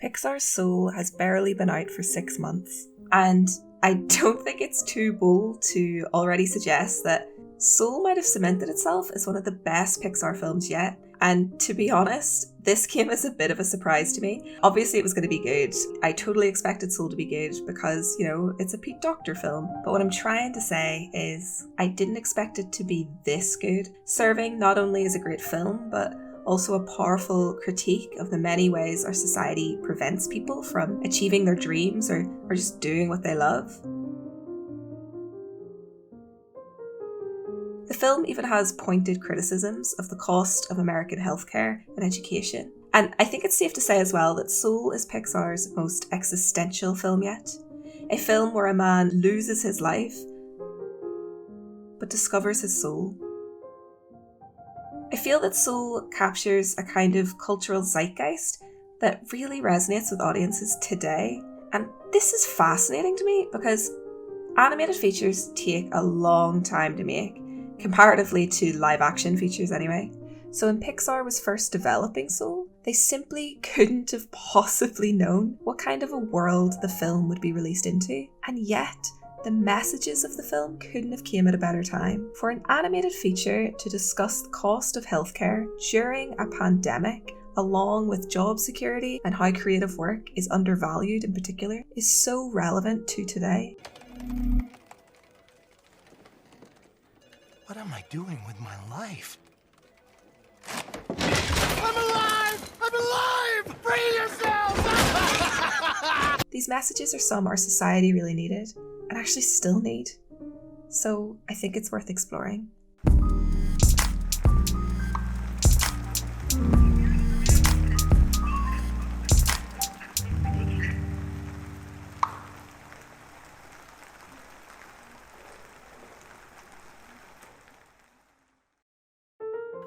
Pixar's Soul has barely been out for 6 months, and I don't think it's too bold to already suggest that Soul might have cemented itself as one of the best Pixar films yet. And to be honest, this came as a bit of a surprise to me. Obviously it was going to be good. I totally expected Soul to be good because, it's a Pete Docter film. But what I'm trying to say is I didn't expect it to be this good, serving not only as a great film, but also a powerful critique of the many ways our society prevents people from achieving their dreams or just doing what they love. The film even has pointed criticisms of the cost of American healthcare and education. And I think it's safe to say as well that Soul is Pixar's most existential film yet. A film where a man loses his life, but discovers his soul. I feel that Soul captures a kind of cultural zeitgeist that really resonates with audiences today. And this is fascinating to me because animated features take a long time to make, comparatively to live action features anyway. So when Pixar was first developing Soul, they simply couldn't have possibly known what kind of a world the film would be released into. And yet, the messages of the film couldn't have came at a better time. For an animated feature to discuss the cost of healthcare during a pandemic, along with job security and how creative work is undervalued in particular, is so relevant to today. What am I doing with my life? I'm alive! I'm alive! Free yourself! These messages are some our society really needed, and actually still need. So I think it's worth exploring.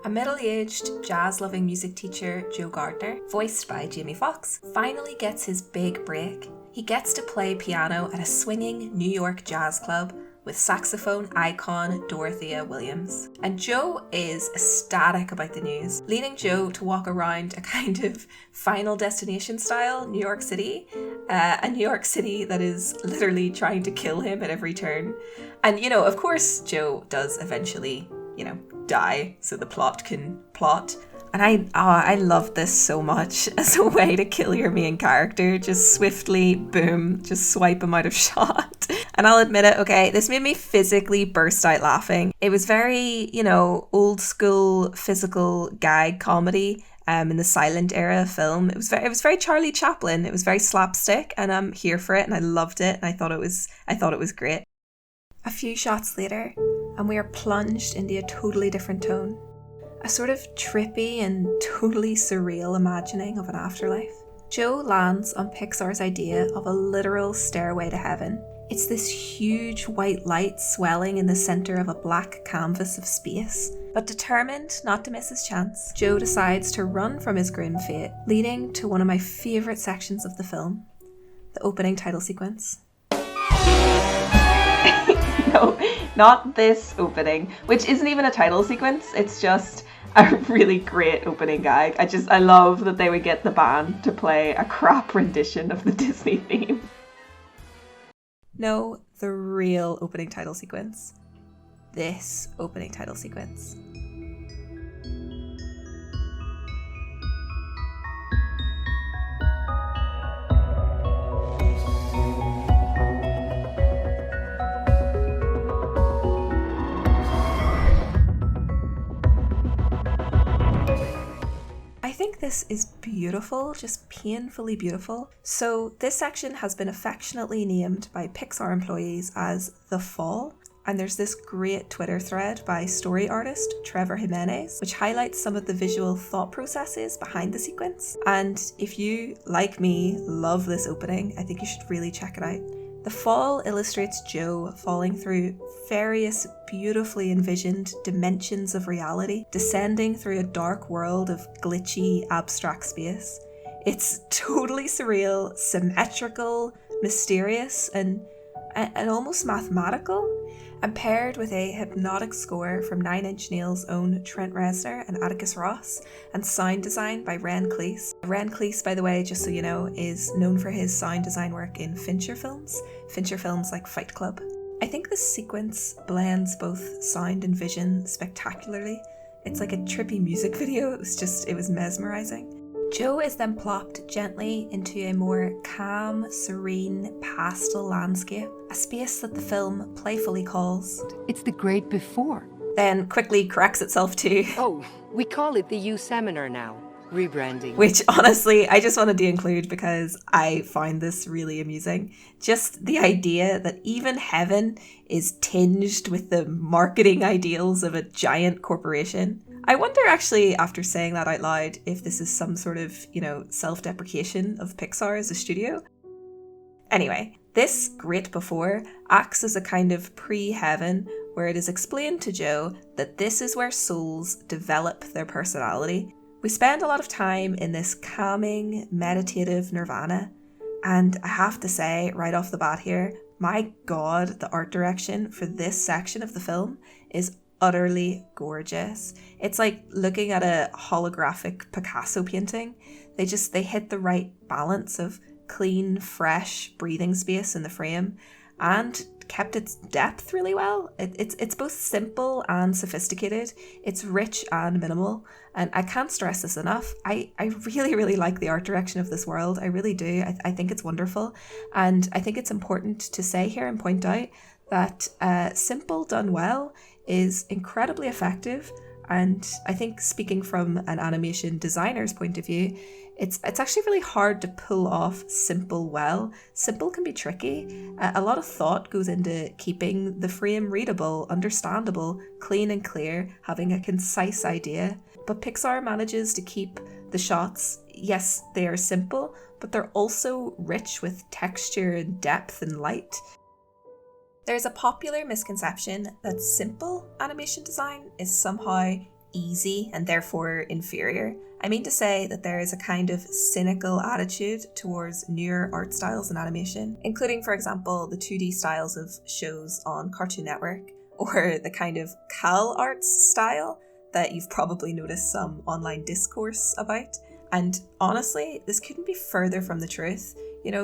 A middle-aged, jazz-loving music teacher, Joe Gardner, voiced by Jamie Foxx, finally gets his big break. He gets to play piano at a swinging New York jazz club with saxophone icon Dorothea Williams. And Joe is ecstatic about the news, leading Joe to walk around a kind of Final Destination style New York City, a New York City that is literally trying to kill him at every turn. And, of course, Joe does eventually, die so the plot can plot. And I love this so much as a way to kill your main character. Just swiftly, boom, just swipe him out of shot. And I'll admit it, okay, this made me physically burst out laughing. It was very, old school physical gag comedy in the silent era of film. It was very Charlie Chaplin. It was very slapstick, and I'm here for it, and I loved it, and I thought it was great. A few shots later, and we are plunged into a totally different tone. A sort of trippy and totally surreal imagining of an afterlife. Joe lands on Pixar's idea of a literal stairway to heaven. It's this huge white light swelling in the center of a black canvas of space. But determined not to miss his chance, Joe decides to run from his grim fate, leading to one of my favourite sections of the film, the opening title sequence. No, not this opening, which isn't even a title sequence, it's just a really great opening gag. I love that they would get the band to play a crap rendition of the Disney theme. No, the real opening title sequence. This opening title sequence. I think this is beautiful, just painfully beautiful. So this section has been affectionately named by Pixar employees as The Fall. And there's this great Twitter thread by story artist Trevor Jimenez, which highlights some of the visual thought processes behind the sequence. And if you, like me, love this opening, I think you should really check it out. The Fall illustrates Joe falling through various beautifully envisioned dimensions of reality, descending through a dark world of glitchy, abstract space. It's totally surreal, symmetrical, mysterious, and almost mathematical. and paired with a hypnotic score from Nine Inch Nails' own Trent Reznor and Atticus Ross, and sound design by Ren Cleese. Ren Cleese, by the way, just so you know, is known for his sound design work in Fincher films like Fight Club. I think this sequence blends both sound and vision spectacularly. It's like a trippy music video, it was mesmerising. Jo is then plopped gently into a more calm, serene, pastel landscape, a space that the film playfully calls It's the great before. Then quickly corrects itself to Oh, we call it the U Seminar now. Rebranding. Which honestly, I just wanted to include because I find this really amusing. Just the idea that even heaven is tinged with the marketing ideals of a giant corporation. I wonder actually, after saying that out loud, if this is some sort of, self-deprecation of Pixar as a studio. Anyway, this great before acts as a kind of pre-heaven where it is explained to Jo that this is where souls develop their personality. We spend a lot of time in this calming, meditative nirvana, and I have to say, right off the bat here, my God, the art direction for this section of the film is utterly gorgeous. It's like looking at a holographic Picasso painting. They hit the right balance of clean, fresh breathing space in the frame and kept its depth really well. It's both simple and sophisticated. It's rich and minimal. And I can't stress this enough. I really, really like the art direction of this world. I really do. I think it's wonderful. And I think it's important to say here and point out that simple done well is incredibly effective. And I think speaking from an animation designer's point of view, it's actually really hard to pull off simple well. Simple can be tricky. A lot of thought goes into keeping the frame readable, understandable, clean and clear, having a concise idea. But Pixar manages to keep the shots, yes, they are simple, but they're also rich with texture and depth and light. There's a popular misconception that simple animation design is somehow easy and therefore inferior. I mean to say that there is a kind of cynical attitude towards newer art styles in animation, including, for example, the 2D styles of shows on Cartoon Network, or the kind of CalArts style that you've probably noticed some online discourse about. And honestly, this couldn't be further from the truth.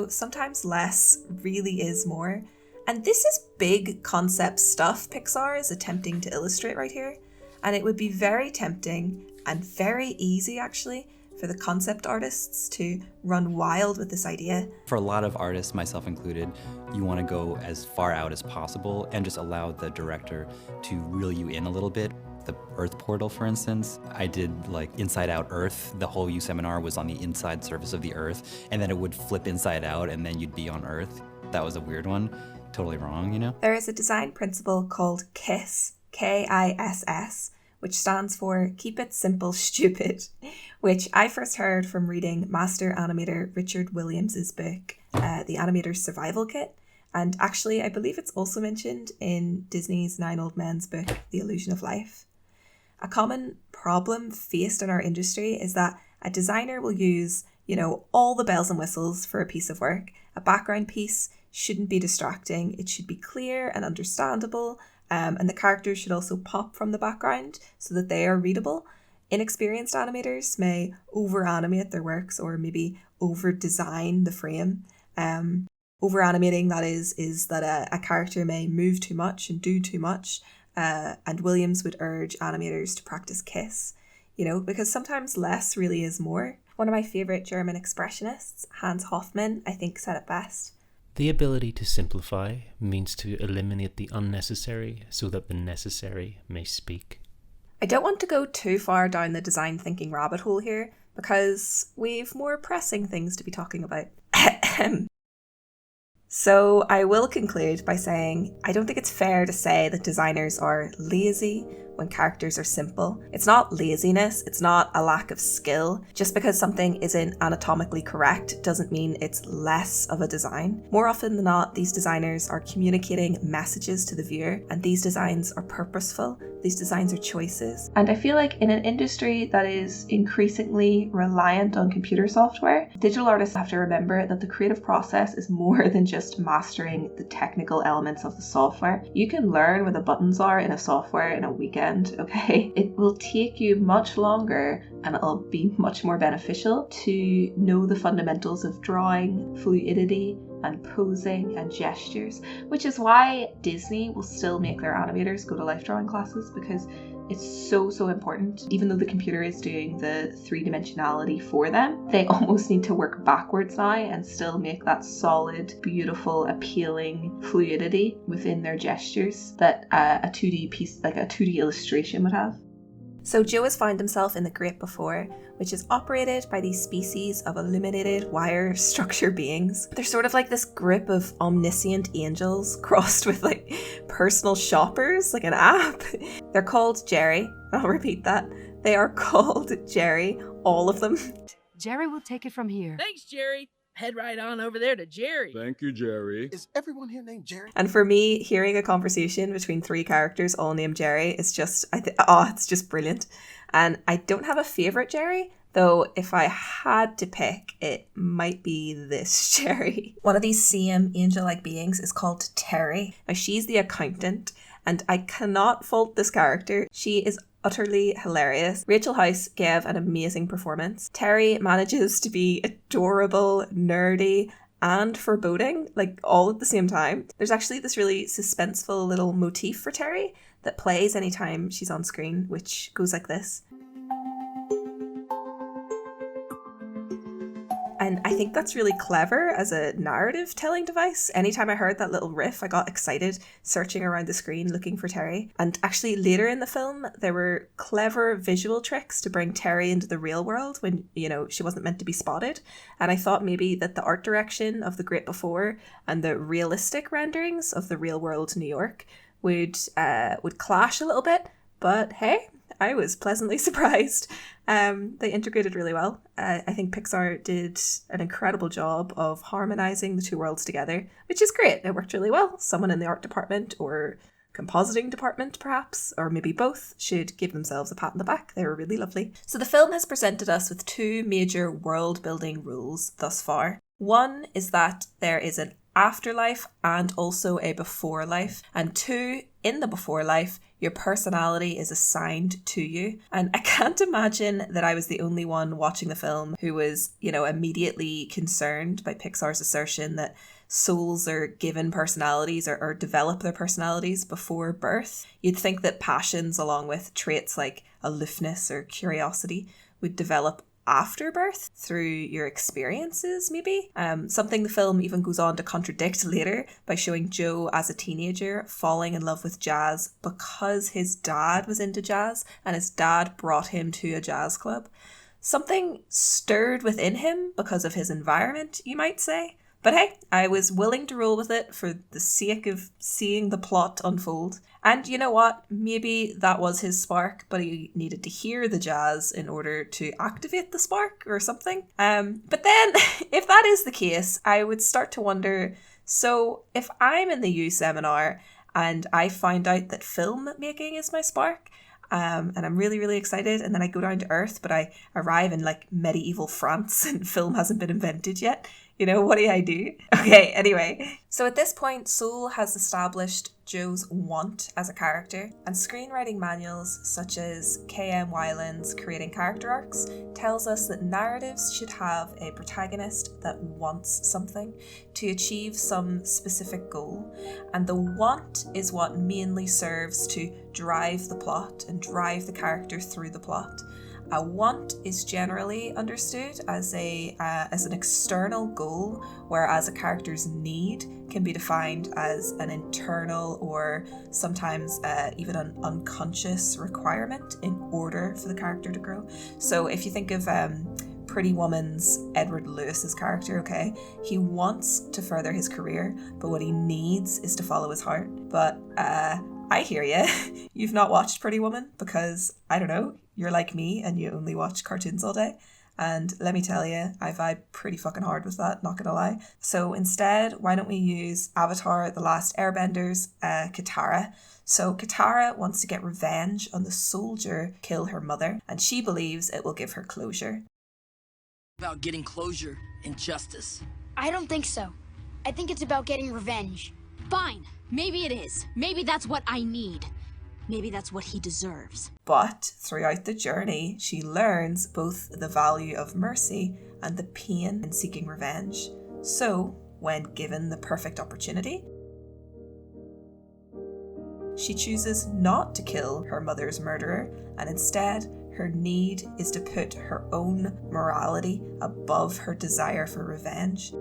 Sometimes less really is more. And this is big concept stuff Pixar is attempting to illustrate right here. And it would be very tempting and very easy, actually, for the concept artists to run wild with this idea. For a lot of artists, myself included, you want to go as far out as possible and just allow the director to reel you in a little bit. The Earth portal, for instance, I did Inside Out Earth. The whole U Seminar was on the inside surface of the Earth, and then it would flip inside out, and then you'd be on Earth. That was a weird one. Totally wrong, There is a design principle called KISS, Kiss, which stands for Keep It Simple, Stupid, which I first heard from reading master animator Richard Williams' book, The Animator's Survival Kit. And actually, I believe it's also mentioned in Disney's 9 Old Men's book, The Illusion of Life. A common problem faced in our industry is that a designer will use, all the bells and whistles for a piece of work. A background piece shouldn't be distracting. It should be clear and understandable. And the characters should also pop from the background so that they are readable. Inexperienced animators may over-animate their works or maybe over-design the frame. Over-animating, that is that a character may move too much and do too much. And Williams would urge animators to practice KISS, because sometimes less really is more. One of my favourite German expressionists, Hans Hofmann, I think said it best. The ability to simplify means to eliminate the unnecessary so that the necessary may speak. I don't want to go too far down the design thinking rabbit hole here because we've more pressing things to be talking about. So I will conclude by saying I don't think it's fair to say that designers are lazy when characters are simple. It's not laziness, it's not a lack of skill. Just because something isn't anatomically correct doesn't mean it's less of a design. More often than not, these designers are communicating messages to the viewer, and these designs are purposeful. These designs are choices. And I feel like in an industry that is increasingly reliant on computer software, digital artists have to remember that the creative process is more than just just mastering the technical elements of the software. You can learn where the buttons are in a software in a weekend, okay? It will take you much longer and it'll be much more beneficial to know the fundamentals of drawing, fluidity, and posing and gestures, which is why Disney will still make their animators go to life drawing classes, because it's so important. Even though the computer is doing the three-dimensionality for them, they almost need to work backwards now and still make that solid, beautiful, appealing fluidity within their gestures that a 2D piece, like a 2D illustration would have. So Joe has found himself in the Great Before, which is operated by these species of illuminated wire structure beings. They're sort of like this group of omniscient angels crossed with like personal shoppers, like an app. They're called Jerry. I'll repeat that. They are called Jerry, all of them. Jerry will take it from here. Thanks, Jerry. Head right on over there to Jerry. Thank you, Jerry. Is everyone here named Jerry? And for me, hearing a conversation between three characters all named Jerry is just, it's just brilliant. And I don't have a favourite Jerry, though if I had to pick, it might be this Jerry. One of these same angel-like beings is called Terry. Now, she's the accountant, and I cannot fault this character. She is utterly hilarious. Rachel House gave an amazing performance. Terry manages to be adorable, nerdy, and foreboding, like all at the same time. There's actually this really suspenseful little motif for Terry that plays anytime she's on screen, which goes like this. And I think that's really clever as a narrative telling device. Anytime I heard that little riff, I got excited searching around the screen looking for Terry. And actually later in the film, there were clever visual tricks to bring Terry into the real world when, you know, she wasn't meant to be spotted. And I thought maybe that the art direction of The Great Before and the realistic renderings of the real world New York would clash a little bit. But hey, I was pleasantly surprised. They integrated really well. I think Pixar did an incredible job of harmonizing the two worlds together, which is great. It worked really well. Someone in the art department or compositing department, perhaps, or maybe both, should give themselves a pat on the back. They were really lovely. So the film has presented us with two major world-building rules thus far. One is that there is an afterlife and also a before life. And two, in the before life, your personality is assigned to you. And I can't imagine that I was the only one watching the film who was, immediately concerned by Pixar's assertion that souls are given personalities or develop their personalities before birth. You'd think that passions, along with traits like aloofness or curiosity, would develop after birth through your experiences, maybe. Something the film even goes on to contradict later by showing Joe as a teenager falling in love with jazz because his dad was into jazz and his dad brought him to a jazz club. Something stirred within him because of his environment, you might say. But hey, I was willing to roll with it for the sake of seeing the plot unfold. And you know what? Maybe that was his spark, but he needed to hear the jazz in order to activate the spark or something. But then, if that is the case, I would start to wonder, so if I'm in the U seminar and I find out that filmmaking is my spark, and I'm really, really excited, and then I go down to Earth, but I arrive in like medieval France and film hasn't been invented yet. What do I do? Okay, anyway. So at this point, Soul has established Joe's want as a character, and screenwriting manuals such as K.M. Weiland's Creating Character Arcs tells us that narratives should have a protagonist that wants something to achieve some specific goal, and the want is what mainly serves to drive the plot and drive the character through the plot. A want is generally understood as an external goal, whereas a character's need can be defined as an internal or sometimes even an unconscious requirement in order for the character to grow. So if you think of Pretty Woman's Edward Lewis's character, okay, he wants to further his career, but what he needs is to follow his heart. But I hear you. You've not watched Pretty Woman because, I don't know, you're like me and you only watch cartoons all day. And let me tell you, I vibe pretty fucking hard with that, not gonna lie. So instead, why don't we use Avatar: The Last Airbender's Katara. So Katara wants to get revenge on the soldier kill her mother, and she believes it will give her closure. About getting closure and justice. I don't think so. I think it's about getting revenge. Fine. Maybe it is. Maybe that's what I need. Maybe that's what he deserves. But throughout the journey, she learns both the value of mercy and the pain in seeking revenge. So, when given the perfect opportunity, she chooses not to kill her mother's murderer, and instead, her need is to put her own morality above her desire for revenge.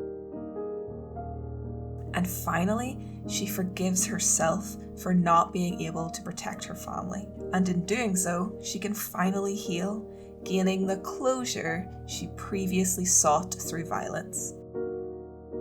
And finally, she forgives herself for not being able to protect her family. And in doing so, she can finally heal, gaining the closure she previously sought through violence.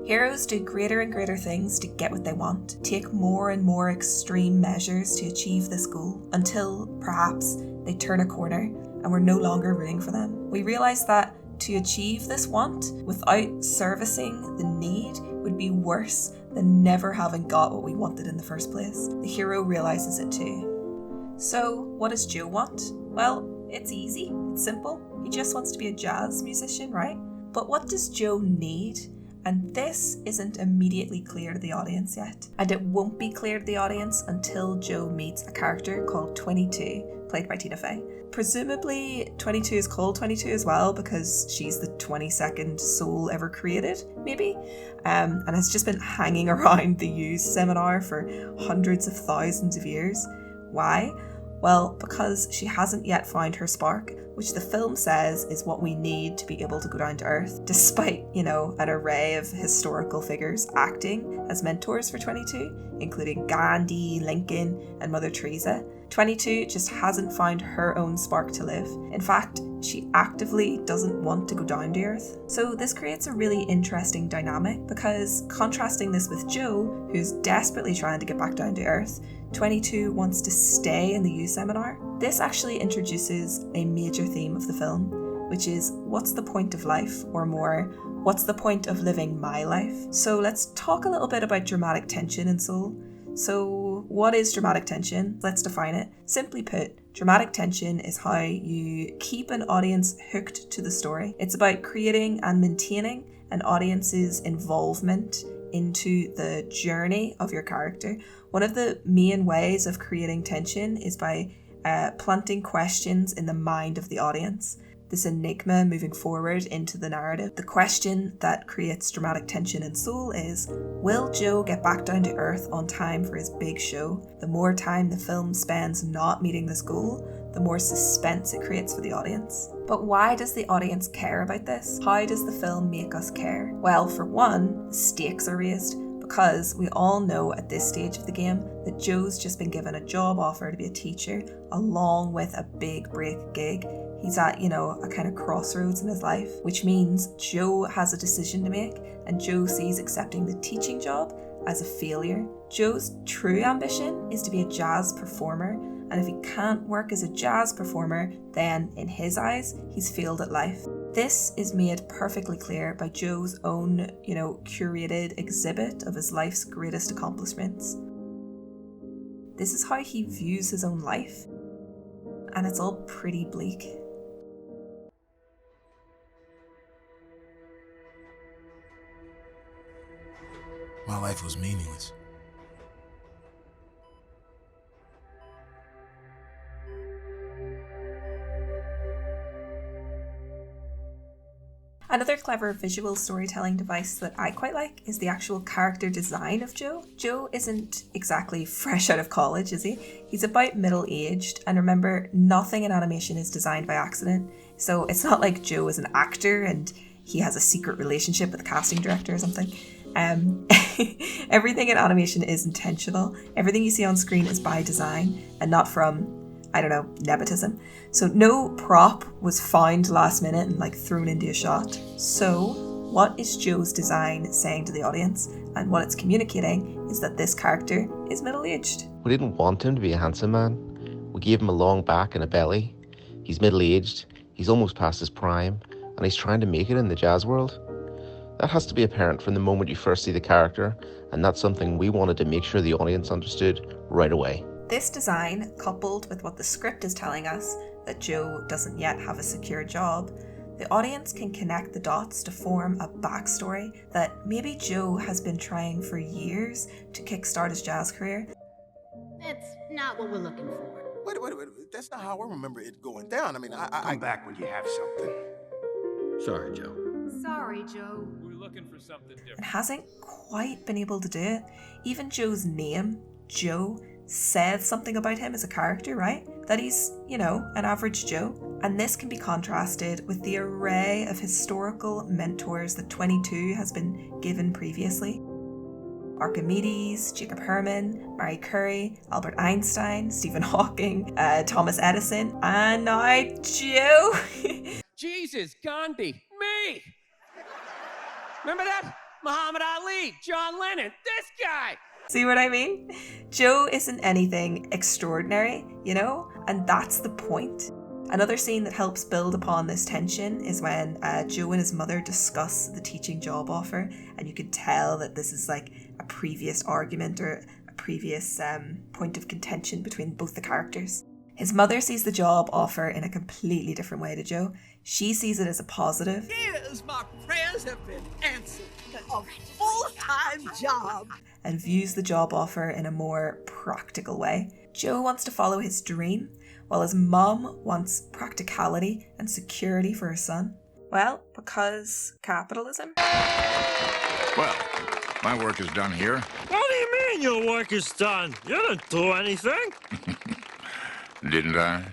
Heroes do greater and greater things to get what they want, take more and more extreme measures to achieve this goal, until perhaps they turn a corner and we're no longer rooting for them. We realise that to achieve this want without servicing the need would be worse than never having got what we wanted in the first place. The hero realises it too. So, what does Joe want? Well, it's easy, it's simple. He just wants to be a jazz musician, right? But what does Joe need? And this isn't immediately clear to the audience yet. And it won't be clear to the audience until Joe meets a character called 22, played by Tina Fey. Presumably 22 is called 22 as well because she's the 22nd soul ever created, maybe, and has just been hanging around the Use seminar for hundreds of thousands of years. Why? Well, because she hasn't yet found her spark, which the film says is what we need to be able to go down to Earth, despite, an array of historical figures acting as mentors for 22, including Gandhi, Lincoln, and Mother Teresa. 22 just hasn't found her own spark to live. In fact, she actively doesn't want to go down to Earth. So this creates a really interesting dynamic because contrasting this with Joe, who's desperately trying to get back down to Earth, 22 wants to stay in the U seminar. This actually introduces a major theme of the film, which is what's the point of life, or more, what's the point of living my life? So let's talk a little bit about dramatic tension in Soul. So what is dramatic tension? Let's define it. Simply put, dramatic tension is how you keep an audience hooked to the story. It's about creating and maintaining an audience's involvement into the journey of your character. One of the main ways of creating tension is by planting questions in the mind of the audience. This enigma moving forward into the narrative. The question that creates dramatic tension in Soul is, will Joe get back down to Earth on time for his big show? The more time the film spends not meeting this goal, the more suspense it creates for the audience. But why does the audience care about this? How does the film make us care? Well, for one, the stakes are raised, because we all know at this stage of the game that Joe's just been given a job offer to be a teacher, along with a big break gig. He's at, a kind of crossroads in his life, which means Joe has a decision to make, and Joe sees accepting the teaching job as a failure. Joe's true ambition is to be a jazz performer, and if he can't work as a jazz performer, then in his eyes, he's failed at life. This is made perfectly clear by Joe's own, curated exhibit of his life's greatest accomplishments. This is how he views his own life, and it's all pretty bleak. My life was meaningless. Another clever visual storytelling device that I quite like is the actual character design of Joe. Joe isn't exactly fresh out of college, is he? He's about middle-aged, and remember, nothing in animation is designed by accident. So it's not like Joe is an actor and he has a secret relationship with a casting director or something. Everything in animation is intentional. Everything you see on screen is by design and not from, nepotism. So no prop was found last minute and thrown into a shot. So what is Joe's design saying to the audience? And what it's communicating is that this character is middle-aged. We didn't want him to be a handsome man. We gave him a long back and a belly. He's middle-aged, he's almost past his prime, and he's trying to make it in the jazz world. That has to be apparent from the moment you first see the character, and that's something we wanted to make sure the audience understood right away. This design, coupled with what the script is telling us, that Joe doesn't yet have a secure job, the audience can connect the dots to form a backstory that maybe Joe has been trying for years to kickstart his jazz career. That's not what we're looking for. Wait. That's not how I remember it going down. I mean, Come back when you have something. Sorry, Joe. Sorry, Joe. We're looking for something different. And hasn't quite been able to do it. Even Joe's name, Joe, says something about him as a character, right? That he's, an average Joe. And this can be contrasted with the array of historical mentors that 22 has been given previously. Archimedes, Jacob Herman, Marie Curie, Albert Einstein, Stephen Hawking, Thomas Edison, and now Joe. Jesus, Gandhi, me! Remember that? Muhammad Ali, John Lennon, this guy! See what I mean? Joe isn't anything extraordinary, and that's the point. Another scene that helps build upon this tension is when Joe and his mother discuss the teaching job offer, and you can tell that this is like a previous argument or a previous point of contention between both the characters. His mother sees the job offer in a completely different way to Joe. She sees it as a positive. Yes, my prayers have been answered. A full-time job. And views the job offer in a more practical way. Joe wants to follow his dream, while his mum wants practicality and security for her son. Well, because capitalism. Well, my work is done here. What do you mean your work is done? You didn't do anything. Didn't I?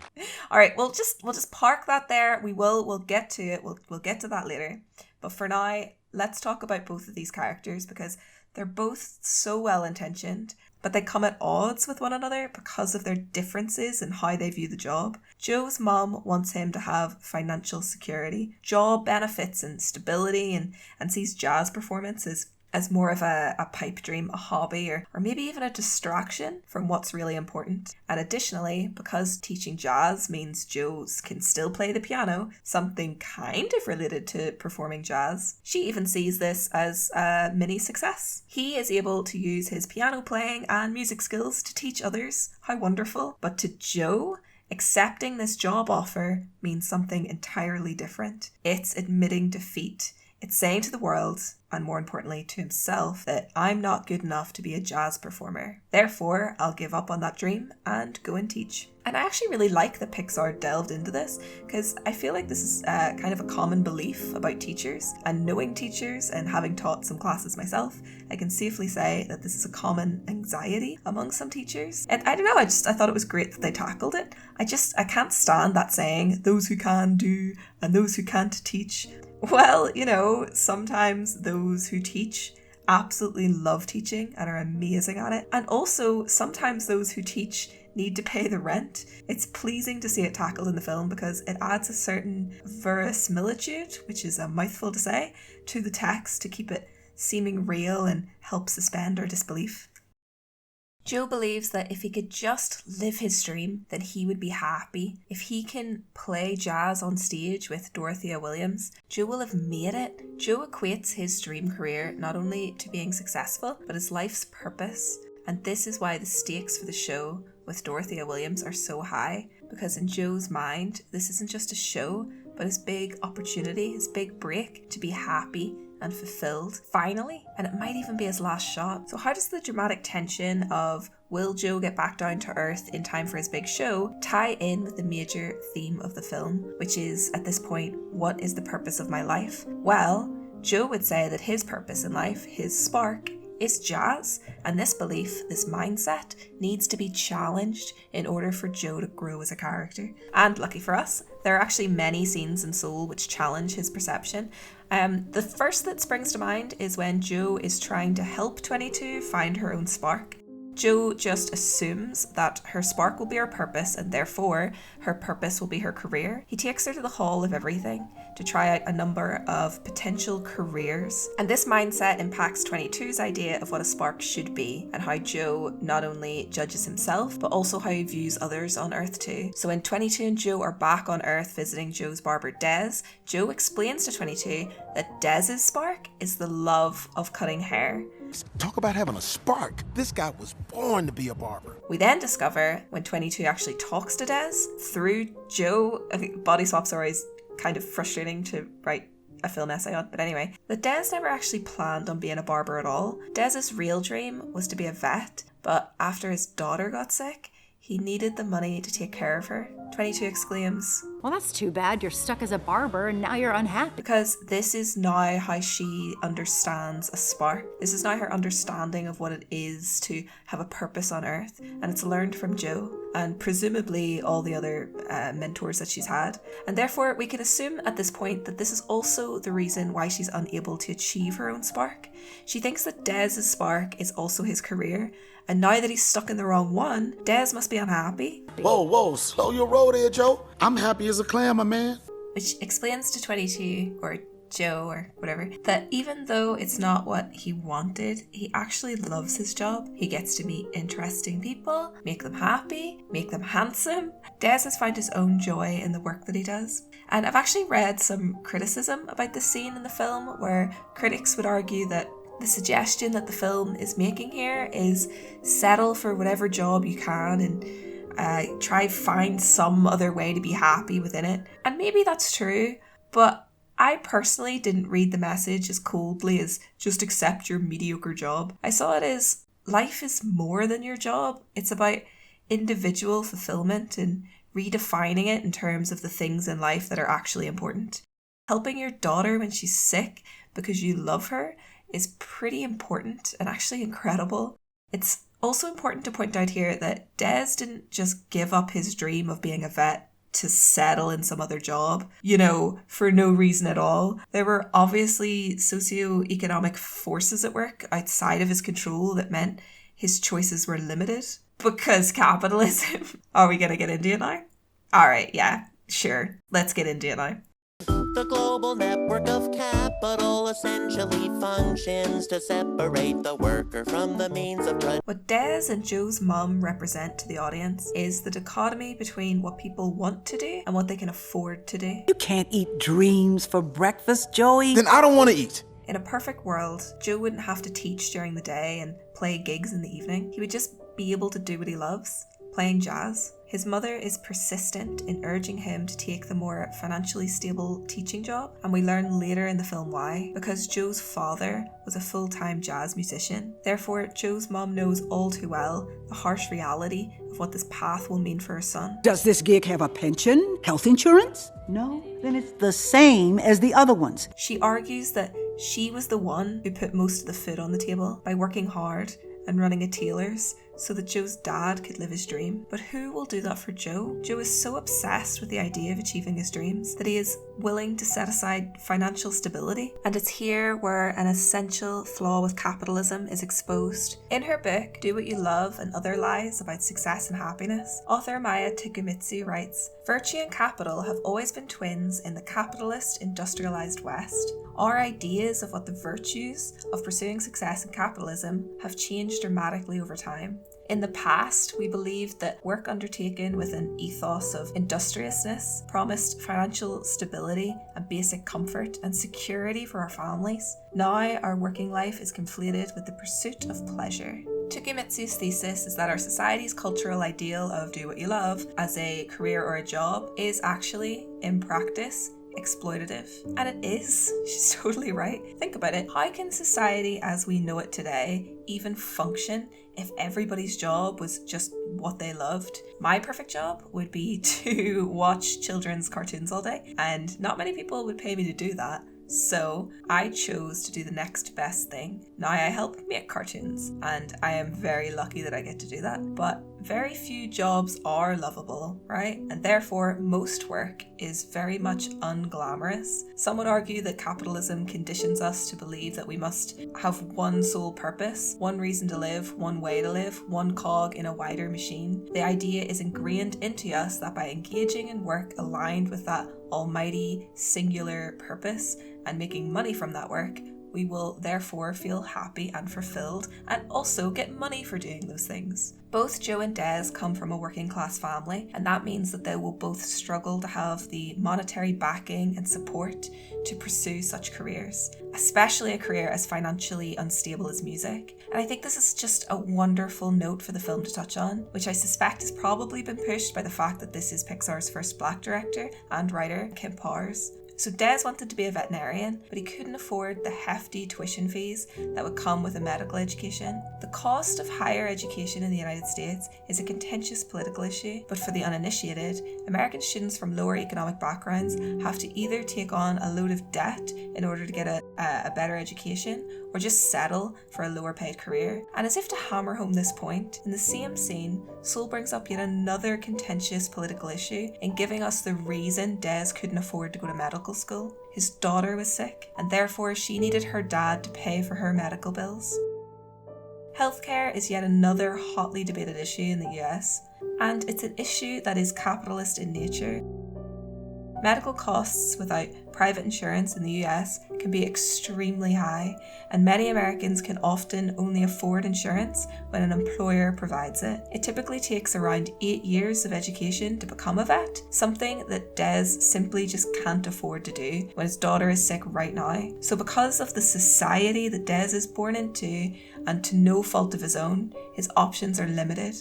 All right, we'll just park that there. We'll get to it. We'll get to that later. But for now, let's talk about both of these characters because they're both so well intentioned, but they come at odds with one another because of their differences in how they view the job. Joe's mom wants him to have financial security, job benefits and stability, and sees jazz performances as more of a pipe dream, a hobby, or maybe even a distraction from what's really important. And additionally, because teaching jazz means Joe can still play the piano, something kind of related to performing jazz, she even sees this as a mini success. He is able to use his piano playing and music skills to teach others. How wonderful. But to Joe, accepting this job offer means something entirely different. It's admitting defeat. It's saying to the world, and more importantly to himself, that I'm not good enough to be a jazz performer. Therefore, I'll give up on that dream and go and teach. And I actually really like that Pixar delved into this because I feel like this is kind of a common belief about teachers, and knowing teachers and having taught some classes myself, I can safely say that this is a common anxiety among some teachers. And I don't know, I thought it was great that they tackled it. I can't stand that saying, those who can do and those who can't teach. Well, sometimes those who teach absolutely love teaching and are amazing at it. And also, sometimes those who teach need to pay the rent. It's pleasing to see it tackled in the film because it adds a certain verisimilitude, which is a mouthful to say, to the text to keep it seeming real and help suspend our disbelief. Joe believes that if he could just live his dream, then he would be happy. If he can play jazz on stage with Dorothea Williams, Joe will have made it. Joe equates his dream career not only to being successful, but his life's purpose. And this is why the stakes for the show with Dorothea Williams are so high, because in Joe's mind, this isn't just a show, but his big opportunity, his big break to be happy and fulfilled, finally, and it might even be his last shot. So how does the dramatic tension of will Joe get back down to earth in time for his big show tie in with the major theme of the film, which is, at this point, what is the purpose of my life? Well, Joe would say that his purpose in life, his spark, is jazz, and this belief, this mindset, needs to be challenged in order for Joe to grow as a character. And lucky for us, there are actually many scenes in Soul which challenge his perception. The first that springs to mind is when Joe is trying to help 22 find her own spark. Joe just assumes that her spark will be her purpose and therefore her purpose will be her career. He takes her to the Hall of Everything to try out a number of potential careers. And this mindset impacts 22's idea of what a spark should be and how Joe not only judges himself, but also how he views others on Earth too. So when 22 and Joe are back on Earth visiting Joe's barber Des, Joe explains to 22 that Des's spark is the love of cutting hair. Talk about having a spark. This guy was born to be a barber. We then discover when 22 actually talks to Des through Joe, body swap stories kind of frustrating to write a film essay on. But anyway, that Des never actually planned on being a barber at all. Des's real dream was to be a vet, but after his daughter got sick, he needed the money to take care of her. 22 exclaims, "Well, that's too bad. You're stuck as a barber and now you're unhappy." Because this is now how she understands a spark. This is now her understanding of what it is to have a purpose on Earth. And it's learned from Joe and presumably all the other mentors that she's had. And therefore, we can assume at this point that this is also the reason why she's unable to achieve her own spark. She thinks that Des's spark is also his career. And now that he's stuck in the wrong one, Des must be unhappy. Whoa, slow your roll there, Joe. I'm happy as a clam, my man. Which explains to 22, or Joe, or whatever, that even though it's not what he wanted, he actually loves his job. He gets to meet interesting people, make them happy, make them handsome. Des has found his own joy in the work that he does. And I've actually read some criticism about this scene in the film where critics would argue that the suggestion that the film is making here is settle for whatever job you can and try find some other way to be happy within it. And maybe that's true, but I personally didn't read the message as coldly as just accept your mediocre job. I saw it as life is more than your job. It's about individual fulfillment and redefining it in terms of the things in life that are actually important. Helping your daughter when she's sick because you love her is pretty important and actually incredible. It's also important to point out here that Des didn't just give up his dream of being a vet to settle in some other job, for no reason at all. There were obviously socio-economic forces at work outside of his control that meant his choices were limited. Because capitalism. Are we going to get into it now? Alright, yeah, sure. Let's get into it now. The global network of capital essentially functions to separate the worker from the means of production. What Des and Joe's mum represent to the audience is the dichotomy between what people want to do and what they can afford to do. You can't eat dreams for breakfast, Joey. Then I don't want to eat. In a perfect world, Joe wouldn't have to teach during the day and play gigs in the evening. He would just be able to do what he loves, playing jazz. His mother is persistent in urging him to take the more financially stable teaching job, and we learn later in the film why. Because Joe's father was a full-time jazz musician. Therefore, Joe's mom knows all too well the harsh reality of what this path will mean for her son. Does this gig have a pension? Health insurance? No? Then it's the same as the other ones. She argues that she was the one who put most of the food on the table by working hard and running a tailor's so that Joe's dad could live his dream. But who will do that for Joe? Joe is so obsessed with the idea of achieving his dreams that he is willing to set aside financial stability. And it's here where an essential flaw with capitalism is exposed. In her book, Do What You Love and Other Lies About Success and Happiness, author Maya Takemitsu writes, "Virtue and capital have always been twins in the capitalist industrialized West. Our ideas of what the virtues of pursuing success in capitalism have changed dramatically over time. In the past, we believed that work undertaken with an ethos of industriousness promised financial stability and basic comfort and security for our families. Now, our working life is conflated with the pursuit of pleasure." Takemitsu's thesis is that our society's cultural ideal of do what you love as a career or a job is actually, in practice, exploitative. And it is. She's totally right. Think about it. How can society as we know it today even function if everybody's job was just what they loved? My perfect job would be to watch children's cartoons all day, and not many people would pay me to do that. So I chose to do the next best thing. Now I help make cartoons, and I am very lucky that I get to do that. But very few jobs are lovable, right? And therefore, most work is very much unglamorous. Some would argue that capitalism conditions us to believe that we must have one sole purpose, one reason to live, one way to live, one cog in a wider machine. The idea is ingrained into us that by engaging in work aligned with that almighty singular purpose and making money from that work, We will therefore feel happy and fulfilled and also get money for doing those things. Both Joe and Des come from a working class family, and that means that they will both struggle to have the monetary backing and support to pursue such careers, especially a career as financially unstable as music. And I think this is just a wonderful note for the film to touch on, which I suspect has probably been pushed by the fact that this is Pixar's first black director and writer, Cant McCormick. So Des wanted to be a veterinarian, but he couldn't afford the hefty tuition fees that would come with a medical education. The cost of higher education in the United States is a contentious political issue, but for the uninitiated, American students from lower economic backgrounds have to either take on a load of debt in order to get a better education, or just settle for a lower paid career. And as if to hammer home this point, in the same scene, Soul brings up yet another contentious political issue in giving us the reason Des couldn't afford to go to medical school. His daughter was sick, and therefore she needed her dad to pay for her medical bills. Healthcare is yet another hotly debated issue in the US, and it's an issue that is capitalist in nature. Medical costs without private insurance in the US can be extremely high, and many Americans can often only afford insurance when an employer provides it. It typically takes around 8 years of education to become a vet, something that Des simply just can't afford to do when his daughter is sick right now. So because of the society that Des is born into, and to no fault of his own, his options are limited.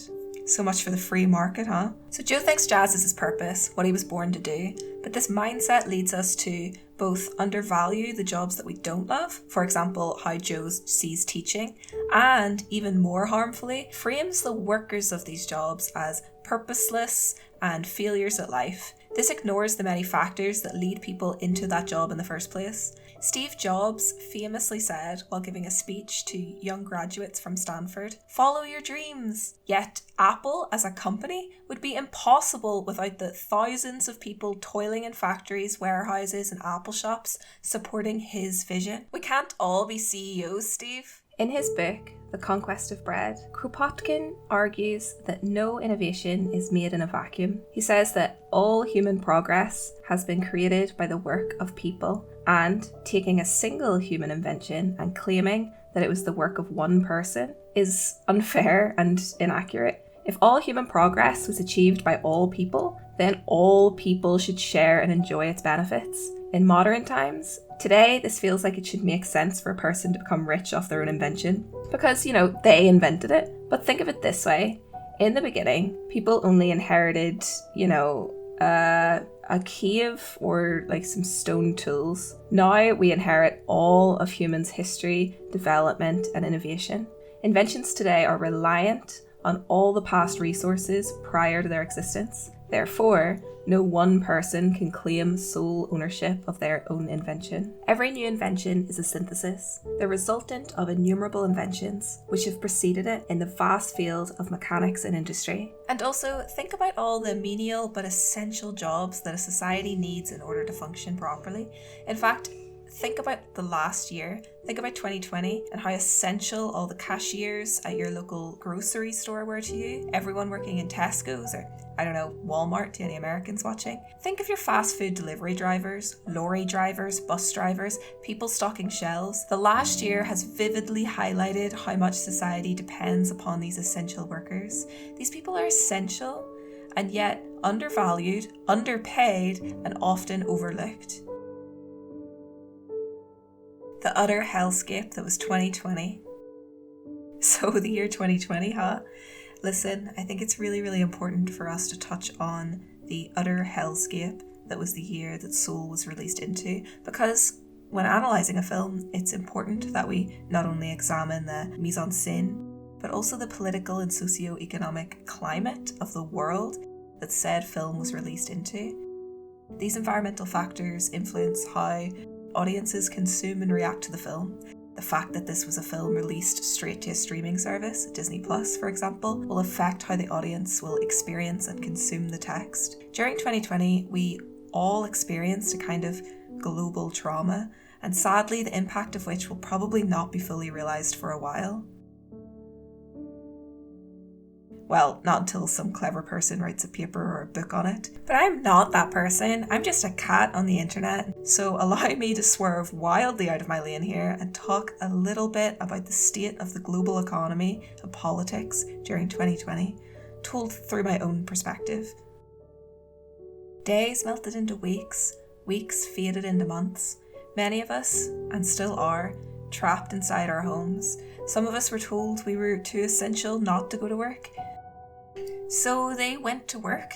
So much for the free market, huh? So Joe thinks jazz is his purpose, what he was born to do, but this mindset leads us to both undervalue the jobs that we don't love, for example, how Joe sees teaching, and even more harmfully, frames the workers of these jobs as purposeless and failures at life. This ignores the many factors that lead people into that job in the first place. Steve Jobs famously said while giving a speech to young graduates from Stanford, "Follow your dreams." Yet Apple as a company would be impossible without the thousands of people toiling in factories, warehouses and Apple shops supporting his vision. We can't all be CEOs, Steve. In his book, The Conquest of Bread, Kropotkin argues that no innovation is made in a vacuum. He says that all human progress has been created by the work of people, and taking a single human invention and claiming that it was the work of one person is unfair and inaccurate. If all human progress was achieved by all people, then all people should share and enjoy its benefits. In modern times, today, this feels like it should make sense for a person to become rich off their own invention because, they invented it. But think of it this way. In the beginning, people only inherited, a cave or some stone tools. Now we inherit all of humans' history, development, and innovation. Inventions today are reliant on all the past resources prior to their existence. Therefore, no one person can claim sole ownership of their own invention. Every new invention is a synthesis, the resultant of innumerable inventions which have preceded it in the vast field of mechanics and industry. And also, think about all the menial but essential jobs that a society needs in order to function properly. In fact, think about the last year. Think about 2020 and how essential all the cashiers at your local grocery store were to you. Everyone working in Tesco's or, Walmart to any Americans watching. Think of your fast food delivery drivers, lorry drivers, bus drivers, people stocking shelves. The last year has vividly highlighted how much society depends upon these essential workers. These people are essential and yet undervalued, underpaid, and often overlooked. The utter hellscape that was 2020. So the year 2020, huh? Listen, I think it's really, really important for us to touch on the utter hellscape that was the year that Soul was released into, because when analysing a film, it's important that we not only examine the mise-en-scène, but also the political and socio-economic climate of the world that said film was released into. These environmental factors influence how audiences consume and react to the film. The fact that this was a film released straight to a streaming service, Disney Plus, for example, will affect how the audience will experience and consume the text. During 2020, we all experienced a kind of global trauma, and sadly, the impact of which will probably not be fully realised for a while. Well, not until some clever person writes a paper or a book on it. But I'm not that person. I'm just a cat on the internet. So allow me to swerve wildly out of my lane here and talk a little bit about the state of the global economy and politics during 2020, told through my own perspective. Days melted into weeks, weeks faded into months. Many of us, and still are, trapped inside our homes. Some of us were told we were too essential not to go to work. So they went to work.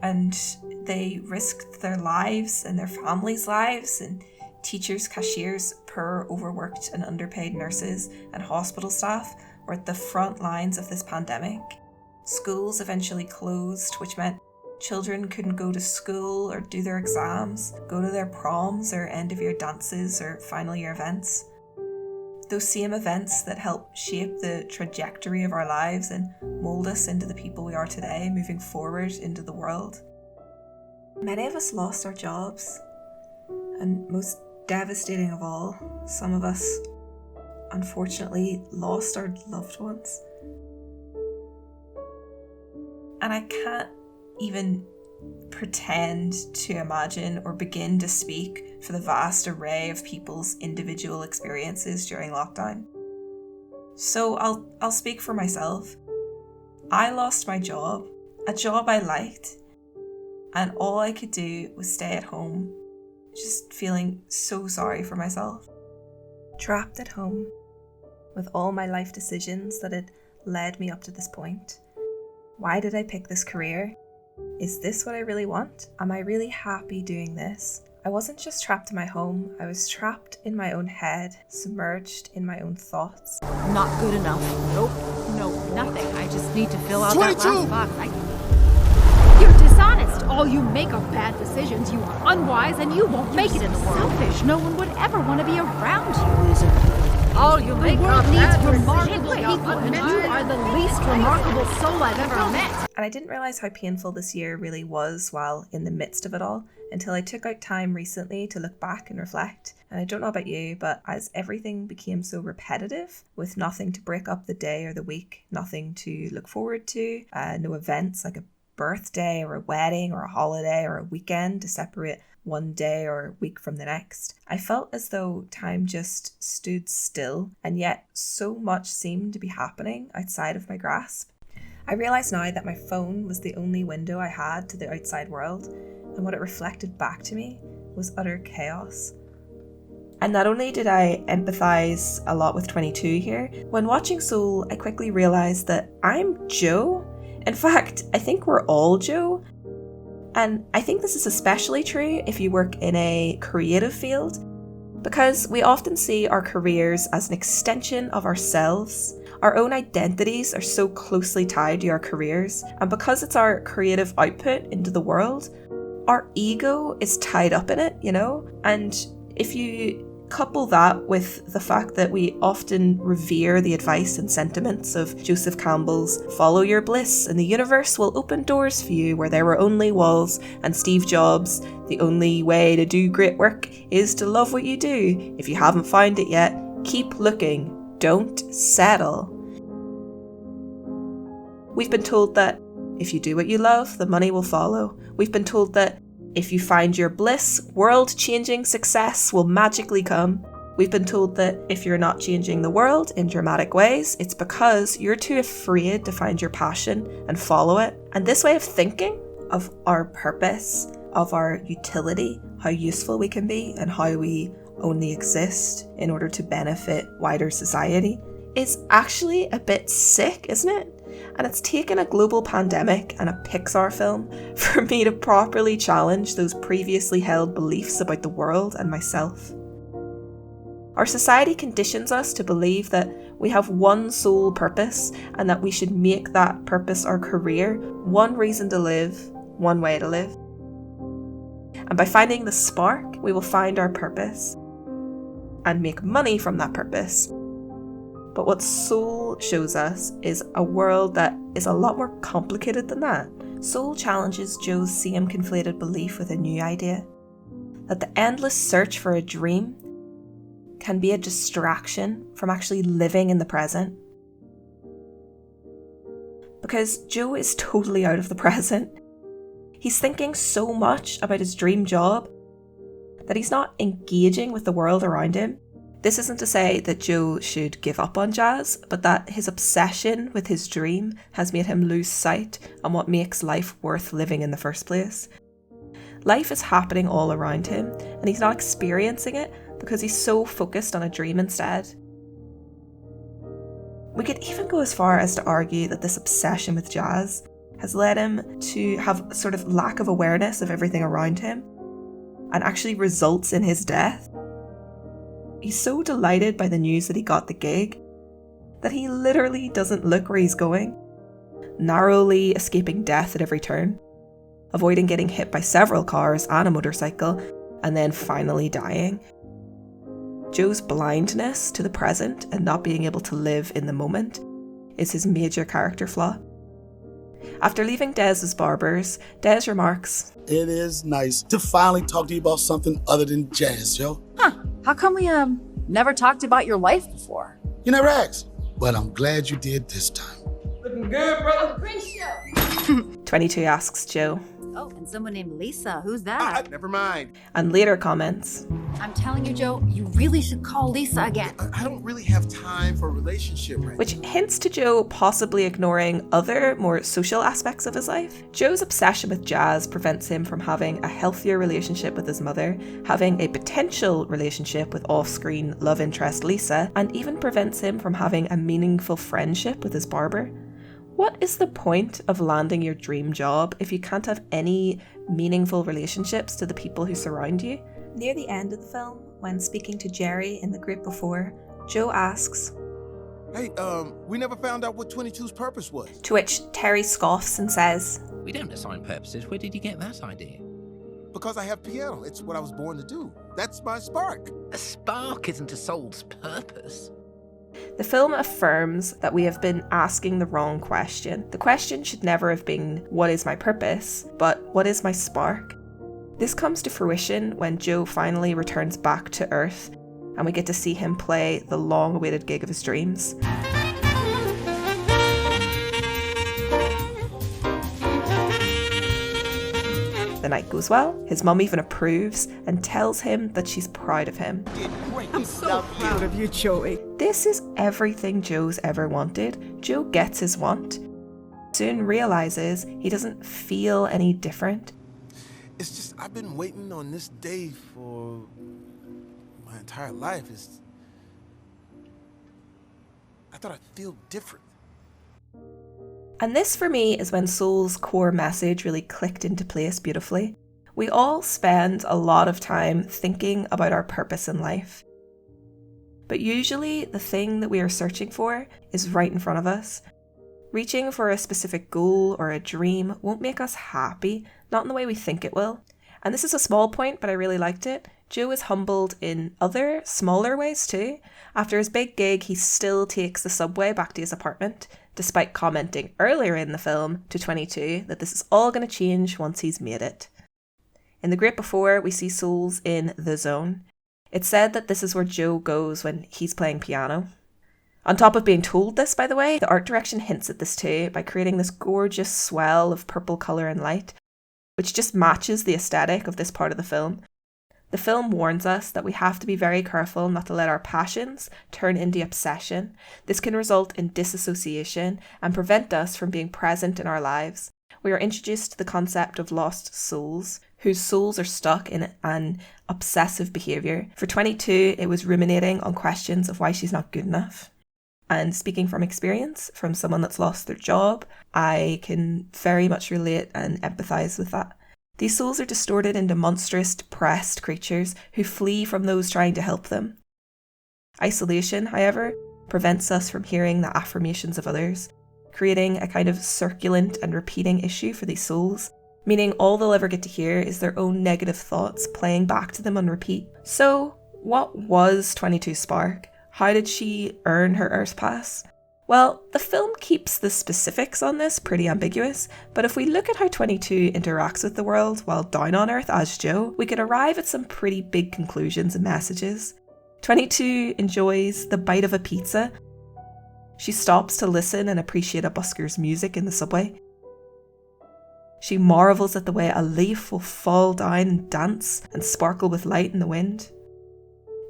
And they risked their lives and their families' lives, and teachers, cashiers, poor, overworked and underpaid nurses and hospital staff were at the front lines of this pandemic. Schools eventually closed, which meant children couldn't go to school or do their exams, go to their proms or end-of-year dances or final year events. Those same events that help shape the trajectory of our lives and mould us into the people we are today, moving forward into the world. Many of us lost our jobs, and most devastating of all, some of us unfortunately lost our loved ones. And I can't even pretend to imagine or begin to speak for the vast array of people's individual experiences during lockdown. So I'll speak for myself. I lost my job, a job I liked, and all I could do was stay at home, just feeling so sorry for myself. Trapped at home, with all my life decisions that had led me up to this point. Why did I pick this career? Is this what I really want? Am I really happy doing this? I wasn't just trapped in my home, I was trapped in my own head, submerged in my own thoughts. Not good enough. Nope. Nothing. I just need to fill out 22. that last box. You're dishonest. All you make are bad decisions. You are unwise and you won't make it in the world. Selfish. No one would ever want to be around you, loser. All you make are bad remarkable people, and you are the least remarkable soul I've ever met. And I didn't realise how painful this year really was while in the midst of it all, until I took out time recently to look back and reflect. And I don't know about you, but as everything became so repetitive, with nothing to break up the day or the week, nothing to look forward to, no events like a birthday or a wedding or a holiday or a weekend to separate one day or week from the next, I felt as though time just stood still, and yet so much seemed to be happening outside of my grasp. I realise now that my phone was the only window I had to the outside world, and what it reflected back to me was utter chaos. And not only did I empathise a lot with 22 here, when watching Soul, I quickly realised that I'm Joe. In fact, I think we're all Joe. And I think this is especially true if you work in a creative field, because we often see our careers as an extension of ourselves. Our own identities are so closely tied to our careers, and because it's our creative output into the world, our ego is tied up in it, you know? And if you couple that with the fact that we often revere the advice and sentiments of Joseph Campbell's "Follow your bliss and the universe will open doors for you where there were only walls," and Steve Jobs' "The only way to do great work is to love what you do. If you haven't found it yet, keep looking. Don't settle." We've been told that if you do what you love, the money will follow. We've been told that if you find your bliss, world-changing success will magically come. We've been told that if you're not changing the world in dramatic ways, it's because you're too afraid to find your passion and follow it. And this way of thinking of our purpose, of our utility, how useful we can be, and how we only exist in order to benefit wider society, is actually a bit sick, isn't it? And it's taken a global pandemic and a Pixar film for me to properly challenge those previously held beliefs about the world and myself. Our society conditions us to believe that we have one sole purpose and that we should make that purpose our career, one reason to live, one way to live. And by finding the spark, we will find our purpose and make money from that purpose. But what Soul shows us is a world that is a lot more complicated than that. Soul challenges Joe's same conflated belief with a new idea, that the endless search for a dream can be a distraction from actually living in the present. because Joe is totally out of the present. He's thinking so much about his dream job that he's not engaging with the world around him. This isn't to say that Joe should give up on jazz, but that his obsession with his dream has made him lose sight on what makes life worth living in the first place. Life is happening all around him, and he's not experiencing it because he's so focused on a dream instead. We could even go as far as to argue that this obsession with jazz has led him to have a sort of lack of awareness of everything around him, and actually results in his death. He's so delighted by the news that he got the gig that he literally doesn't look where he's going, narrowly escaping death at every turn, avoiding getting hit by several cars and a motorcycle, and then finally dying. Joe's blindness to the present and not being able to live in the moment is his major character flaw. After leaving Dez's Barbers, Dez remarks, "It is nice to finally talk to you about something other than jazz, Joe." Huh. How come we never talked about your life before? You never asked. But I'm glad you did this time. Looking good, brother. 22 asks Joe. Oh, and someone named Lisa. Who's that? Never mind. And later comments, I'm telling you, Joe, you really should call Lisa again. I don't really have time for a relationship right which hints to Joe possibly ignoring other, more social aspects of his life. Joe's obsession with jazz prevents him from having a healthier relationship with his mother, having a potential relationship with off-screen love interest Lisa, and even prevents him from having a meaningful friendship with his barber. What is the point of landing your dream job if you can't have any meaningful relationships to the people who surround you? Near the end of the film, when speaking to Jerry in the group before, Joe asks, Hey, we never found out what 22's purpose was. To which Terry scoffs and says, We don't assign purposes. Where did you get that idea? Because I have piano. It's what I was born to do. That's my spark. A spark isn't a soul's purpose. The film affirms that we have been asking the wrong question. The question should never have been, what is my purpose? But what is my spark? This comes to fruition when Joe finally returns back to Earth and we get to see him play the long-awaited gig of his dreams. The night goes well, his mum even approves and tells him that she's proud of him. I'm so proud of you, Joey. This is everything Joe's ever wanted. Joe gets his want. Soon realizes he doesn't feel any different. It's just, I've been waiting on this day for my entire life. I thought I'd feel different. And this for me is when Soul's core message really clicked into place beautifully. We all spend a lot of time thinking about our purpose in life. But usually the thing that we are searching for is right in front of us. Reaching for a specific goal or a dream won't make us happy, not in the way we think it will. And this is a small point, but I really liked it. Joe is humbled in other, smaller ways too. After his big gig, he still takes the subway back to his apartment, despite commenting earlier in the film to 22 that this is all going to change once he's made it. In the group before, we see Souls in the zone. It's said that this is where Joe goes when he's playing piano. On top of being told this, by the way, the art direction hints at this too by creating this gorgeous swell of purple colour and light, which just matches the aesthetic of this part of the film. The film warns us that we have to be very careful not to let our passions turn into obsession. This can result in disassociation and prevent us from being present in our lives. We are introduced to the concept of lost souls, whose souls are stuck in an obsessive behaviour. For 22, it was ruminating on questions of why she's not good enough. And speaking from experience, from someone that's lost their job, I can very much relate and empathise with that. These souls are distorted into monstrous, depressed creatures who flee from those trying to help them. Isolation, however, prevents us from hearing the affirmations of others, creating a kind of circulant and repeating issue for these souls, meaning all they'll ever get to hear is their own negative thoughts playing back to them on repeat. So, what was 22's spark? How did she earn her Earth Pass? Well, the film keeps the specifics on this pretty ambiguous, but if we look at how 22 interacts with the world while down on Earth as Joe, we can arrive at some pretty big conclusions and messages. 22 enjoys the bite of a pizza. She stops to listen and appreciate a busker's music in the subway. She marvels at the way a leaf will fall down and dance and sparkle with light in the wind.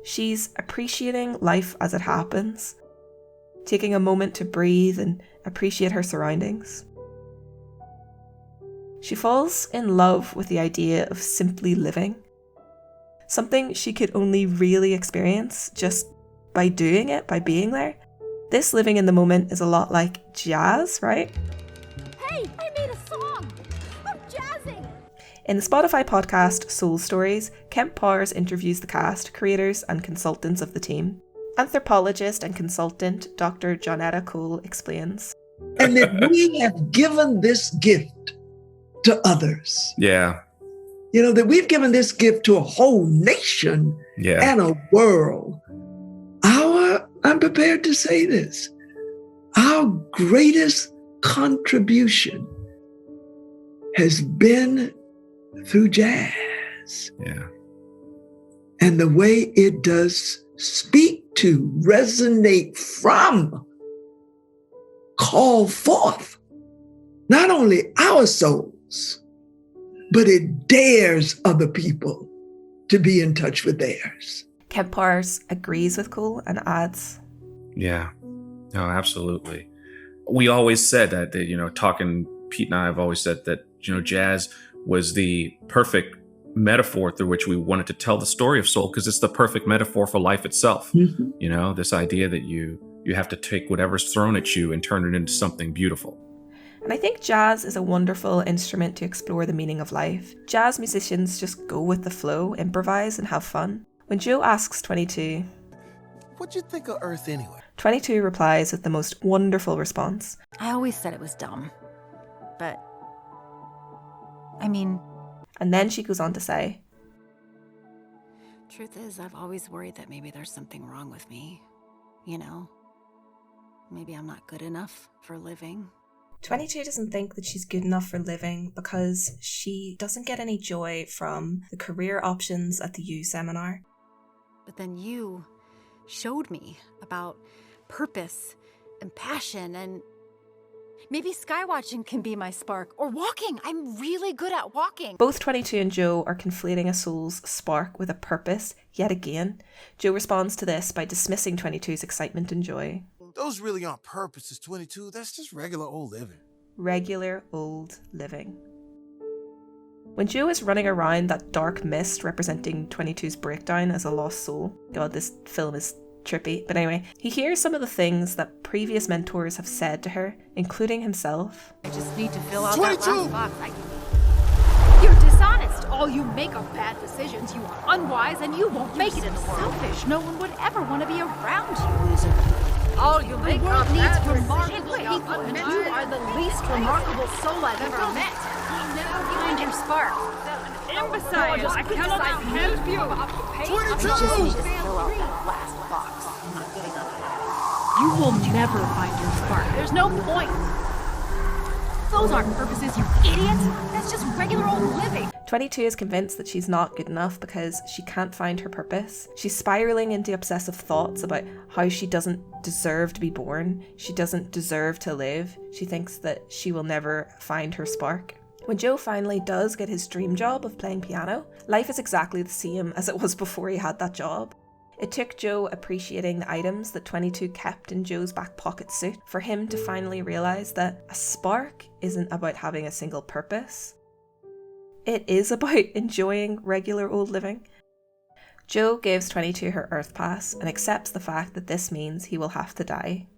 She's appreciating life as it happens, taking a moment to breathe and appreciate her surroundings. She falls in love with the idea of simply living, something she could only really experience just by doing it, by being there. This living in the moment is a lot like jazz, right? Hey, I made a song! I'm jazzing! In the Spotify podcast Soul Stories, Kent Powers interviews the cast, creators and consultants of the team. Anthropologist and consultant Dr. Johnetta Cole explains. And that we have given this gift to others. Yeah. You know, that we've given this gift to a whole nation and a world. I'm prepared to say this, our greatest contribution has been through jazz. Yeah. And the way it does speak to, resonate from, call forth, not only our souls, but it dares other people to be in touch with theirs. Kent Powers agrees with Cole and adds, Yeah, no, absolutely. We always said that, you know, talking, Pete and I have always said that, you know, jazz was the perfect metaphor through which we wanted to tell the story of soul, because it's the perfect metaphor for life itself. Mm-hmm. You know, this idea that you have to take whatever's thrown at you and turn it into something beautiful. And I think jazz is a wonderful instrument to explore the meaning of life. Jazz musicians just go with the flow, improvise and have fun. When Joe asks 22, "What'd you think of Earth anyway?" 22 replies with the most wonderful response. I always said it was dumb. But, I mean... And then she goes on to say, Truth is, I've always worried that maybe there's something wrong with me. You know? Maybe I'm not good enough for living. 22 doesn't think that she's good enough for living because she doesn't get any joy from the career options at the U seminar. But then you showed me about purpose and passion, and maybe skywatching can be my spark, or walking. I'm really good at walking. Both 22 and Joe are conflating a soul's spark with a purpose yet again. Joe responds to this by dismissing 22's excitement and joy. Those really aren't purposes, 22. That's just regular old living. Regular old living. When Joe is running around that dark mist representing 22's breakdown as a lost soul, God, this film is trippy, but anyway, he hears some of the things that previous mentors have said to her, including himself. I just need to fill out 22. that last box. You're dishonest. All you make are bad decisions. You are unwise and you won't make it in the world. Selfish. No one would ever want to be around you. Loser. All you make are bad remarkable people, and you are the least remarkable soul I've ever met. Find your spark. Imbecile! I cannot help you! 22! You will never find your spark. There's no point. Those aren't purposes, you idiot! That's just regular old living. 22 is convinced that she's not good enough because she can't find her purpose. She's spiraling into obsessive thoughts about how she doesn't deserve to be born. She doesn't deserve to live. She thinks that she will never find her spark. When Joe finally does get his dream job of playing piano, life is exactly the same as it was before he had that job. It took Joe appreciating the items that 22 kept in Joe's back pocket suit for him to finally realise that a spark isn't about having a single purpose. It is about enjoying regular old living. Joe gives 22 her Earth Pass and accepts the fact that this means he will have to die.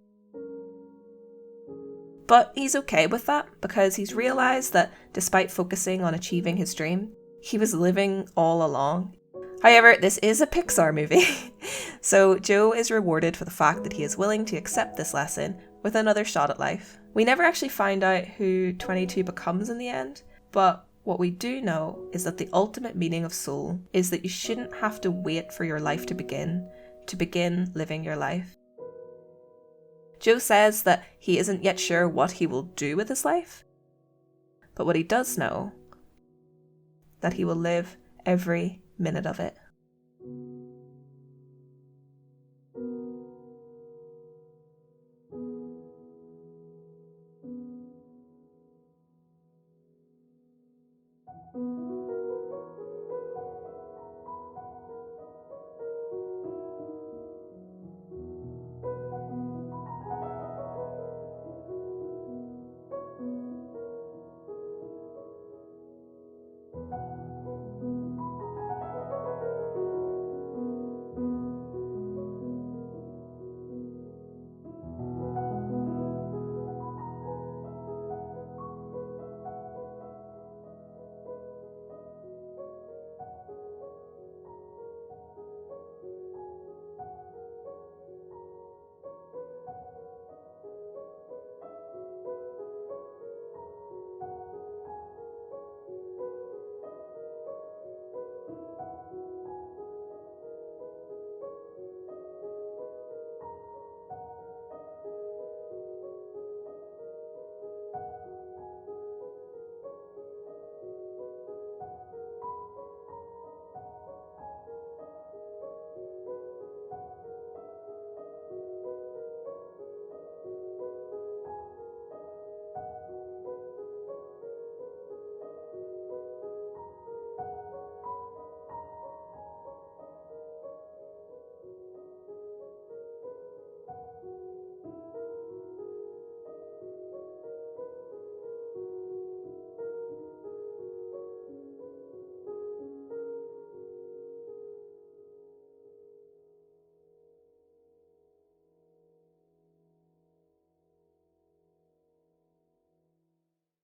But he's okay with that because he's realised that despite focusing on achieving his dream, he was living all along. However, this is a Pixar movie, so Joe is rewarded for the fact that he is willing to accept this lesson with another shot at life. We never actually find out who 22 becomes in the end, but what we do know is that the ultimate meaning of soul is that you shouldn't have to wait for your life to begin living your life. Joe says that he isn't yet sure what he will do with his life, but what he does know, that he will live every minute of it.